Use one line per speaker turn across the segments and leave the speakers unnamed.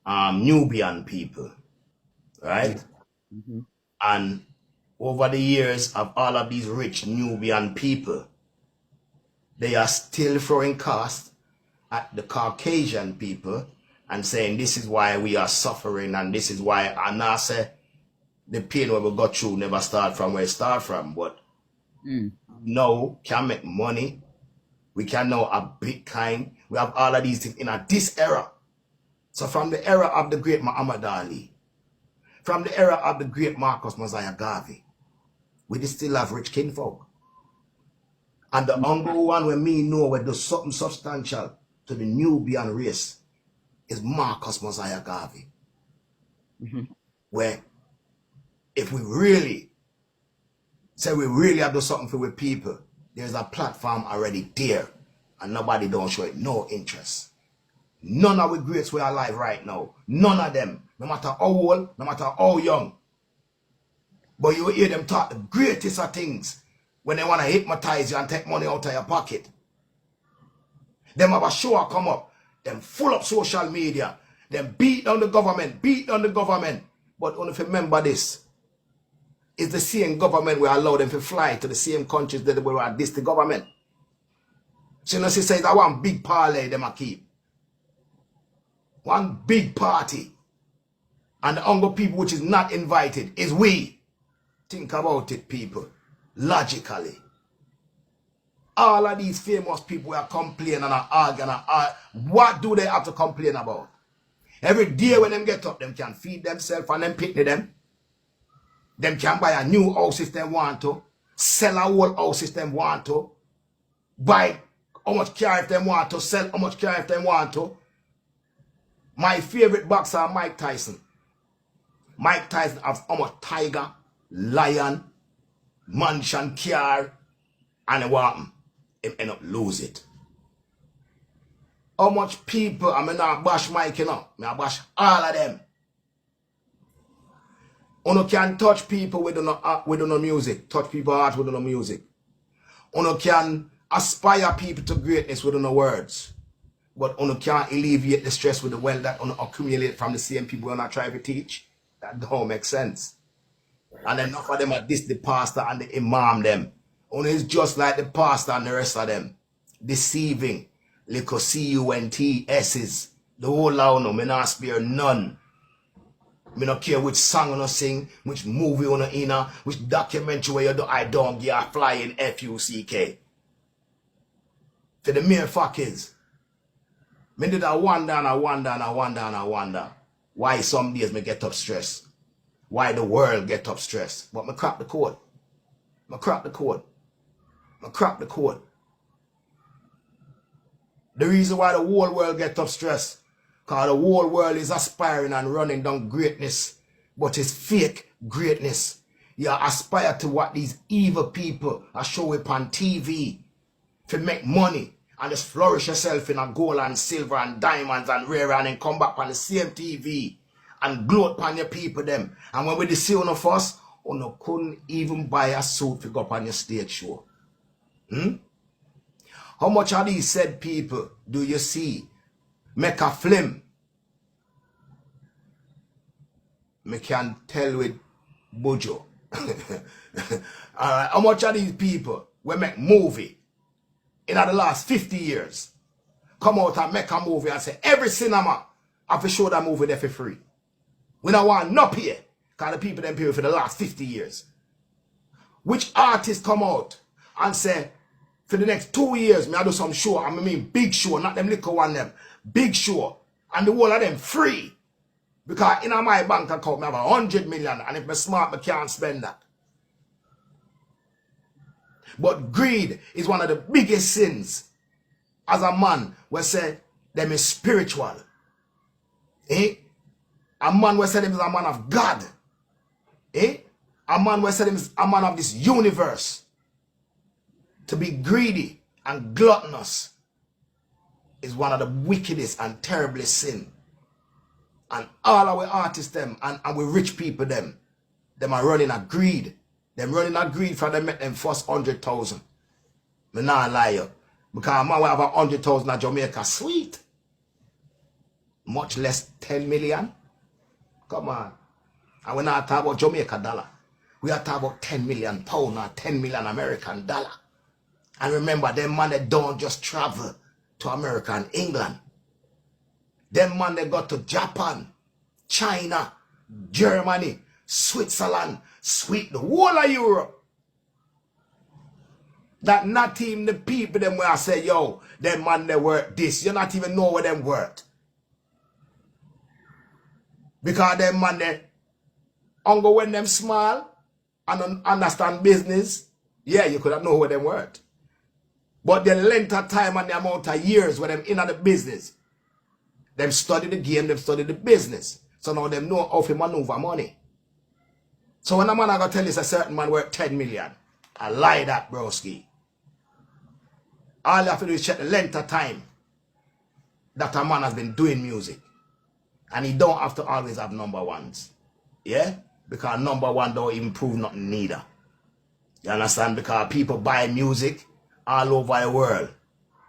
Nubian people, right?
Mm-hmm.
And over the years of all of these rich Nubian people, they are still throwing cost at the Caucasian people and saying this is why we are suffering and this is why, and I say the pain we got through never start from where it start from, but now can make money. We can know a Bitcoin. We have all of these things in this era. So from the era of the great Muhammad Ali, from the era of the great Marcus Mosiah Garvey, we still have rich kinfolk. And the only one we me know where does something substantial to the Nubian race is Marcus Mosiah Garvey. Where if we really say we really have to do something for the people, there's a platform already there and nobody don't show it no interest. None of the greats we are alive right now. None of them. No matter how old, no matter how young. But you hear them talk the greatest of things when they want to hypnotize you and take money out of your pocket. Them have a show come up. Them full up social media. Them beat down the government. But only if you remember this. It's the same government we allow them to fly to the same countries that we are this the government. So you know, she says that one big parlay them a keep. One big party. And the only people which is not invited is we. Think about it, people. Logically. All of these famous people are complaining and are arguing. What do they have to complain about? Every day when them get up, them can feed themselves and them picnic them. Them can buy a new house if they want to. Sell a whole house if they want to. Buy how much car if they want to. Sell how much car if they want to. My favorite boxer, Mike Tyson. Mike Tyson has how much tiger, lion, mansion, car, and what happened? Him end up lose it. How much people, I mean not bash Mike, you know. I bash all of them. Uno can touch people with no music. Touch people's heart with no music. Uno can aspire people to greatness with no words. But uno can't alleviate the stress with the wealth that uno accumulate from the same people uno try to teach. That don't make sense. And enough of them are this the pastor and the imam them. Uno is just like the pastor and the rest of them. Deceiving. Little CUNTS's. The whole lot uno, me not spare none. Me not care which song uno sing, which movie uno in, which documentary where you do I don't give a flying FUCK. For the mere fact is, me did I wonder and I wonder and I wonder and I wonder why some days me get up stressed. Why the world get up stressed. But me crack the code. Me crack the code. Me crack the code. The reason why the whole world get up stressed, because the whole world is aspiring and running down greatness, but it's fake greatness. You aspire to what these evil people are showing on TV to make money and just flourish yourself in a gold and silver and diamonds and rare and then come back on the same TV and gloat upon your people them. And when we see one of us, you couldn't even buy a suit to go up on your stage show. How much of these said people do you see make a film? Me can tell with Buju. Alright, how much of these people will make movie in the last 50 years? Come out and make a movie and say every cinema have to show that movie there for free. We don't want no pay, because the people them pay for the last 50 years. Which artists come out and say, for the next 2 years, me I do some show, I mean big show, not them little one them, big show, and the whole of them free. Because in my bank account, I have 100 million, and if I'm smart, I can't spend that. But greed is one of the biggest sins. As a man, we say them is spiritual. A man we say them is a man of God. A man we say them is a man of this universe. To be greedy and gluttonous is one of the wickedest and terriblest sin. And all our artists them and we rich people them are running a greed. Them running a greed for them make them first 100,000. Me not lie you. Because man we have 100,000 at Jamaica sweet. much less 10 million. Come on. And we're not talking about Jamaica dollar. We are talking about 10 million pound or 10 million American dollar. And remember, them man, they don't just travel to America and England. Them man, they go to Japan, China, Germany, Switzerland, the whole of Europe. That not even the people them where I say, yo, them man, they worth this. You not even know what them worth. Because them man, they only when them small and understand business, yeah, you could have know what them worth. But the length of time and the amount of years where them in the business, them study the game, them study the business. So now them know how to maneuver money. So when a man I go tell you a certain man worth 10 million, I lie that, broski. All you have to do is check the length of time that a man has been doing music. And he don't have to always have number ones. Yeah? Because number one don't even prove nothing neither. You understand? Because people buy music all over the world.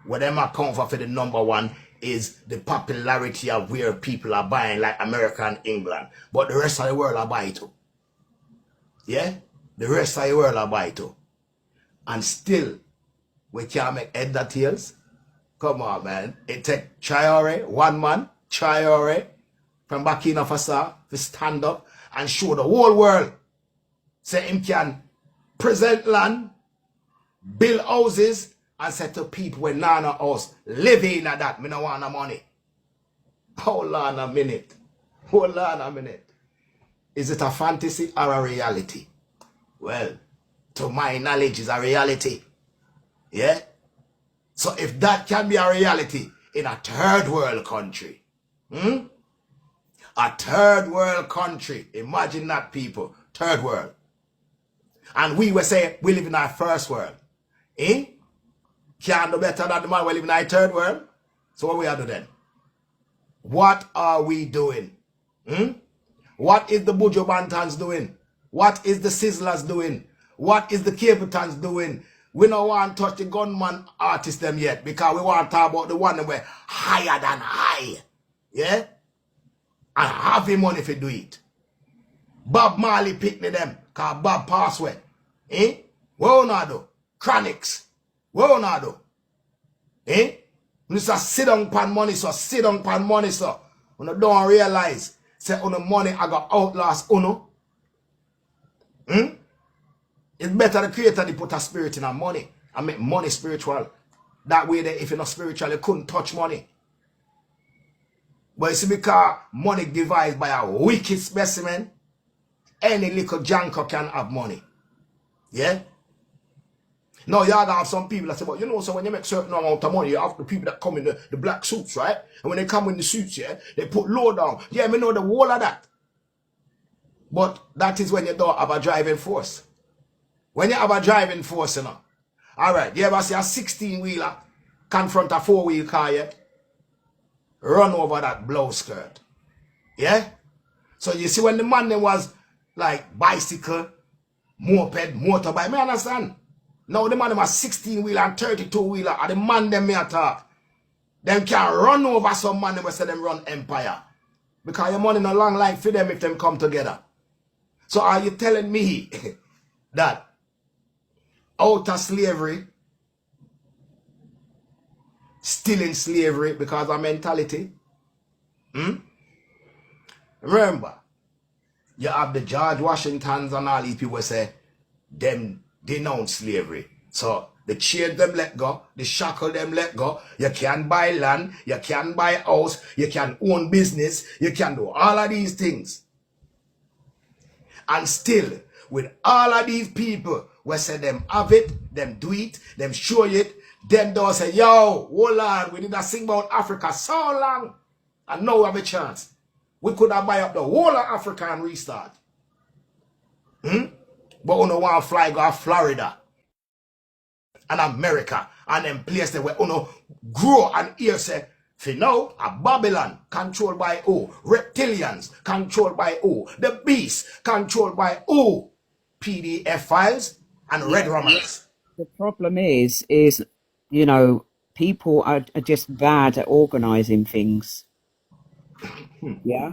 What them account for the number one is the popularity of where people are buying, like America and England. But the rest of the world are buying too. Yeah? The rest of the world are buying too. And still, we can't make head or tails. Come on, man. It take Traore, one man, Traore, from Burkina Faso, to stand up and show the whole world. Say him can present land, build houses, and say to people when none of us live in that, me no want no money. Hold on a minute. Hold on a minute. Is it a fantasy or a reality? Well, to my knowledge, it's a reality. Yeah? So if that can be a reality in a third world country, a third world country, imagine that, people, third world. And we were saying we live in our first world. Can't do better than the man we live in our third world. So what we are doing then? What are we doing? What is the Buju Bantons doing? What is the Sizzlers doing? What is the Capitans doing? We don't want to touch the gunman artists them yet because we want to talk about the one that were higher than high. Yeah? And having money if you do it. Bob Marley picked me them because Bob passed away. What we do? Chronics. What we do? You just sit down pan money, so sit down pan money, so. You don't realize, say, on the money I got outlast uno. It's better the creator to put a spirit in our money and make money spiritual. That way, if you're not spiritual, you couldn't touch money. But you see, because money devised by a wicked specimen, any little janker can have money. Yeah? Now, you have some people that say, but you know, so when you make certain amount of money, you have the people that come in the black suits, right? And when they come in the suits, yeah, they put low down. Yeah, we know the whole of that. But that is when you don't have a driving force. When you have a driving force, you know. All right, you ever see a 16-wheeler confront a 4-wheel car yet? Run over that blow skirt. Yeah? So you see when the man there was like bicycle, moped, motorbike, me understand? Now the man them a 16-wheeler and 32-wheeler and the man them me talk. Them can run over some man them say them run empire. Because your money no long life for them if them come together. So are you telling me that out of slavery, still in slavery because of mentality? Remember, you have the George Washingtons and all these people say them denounce slavery. So the chain them let go, the shackle them let go. You can buy land, you can buy house, you can own business, you can do all of these things. And still, with all of these people, we say them have it, them do it, them show it, them don't say, yo, hold on, we need to sing about Africa so long. And now we have a chance. We could have buy up the whole of Africa and restart. But we don't want to fly go to Florida and America and them places where we grow and hear say, for now, a Babylon controlled by who? Reptilians controlled by who? The beast controlled by who? PDF files and red romans.
The problem is, you know, people are just bad at organizing things. Yeah.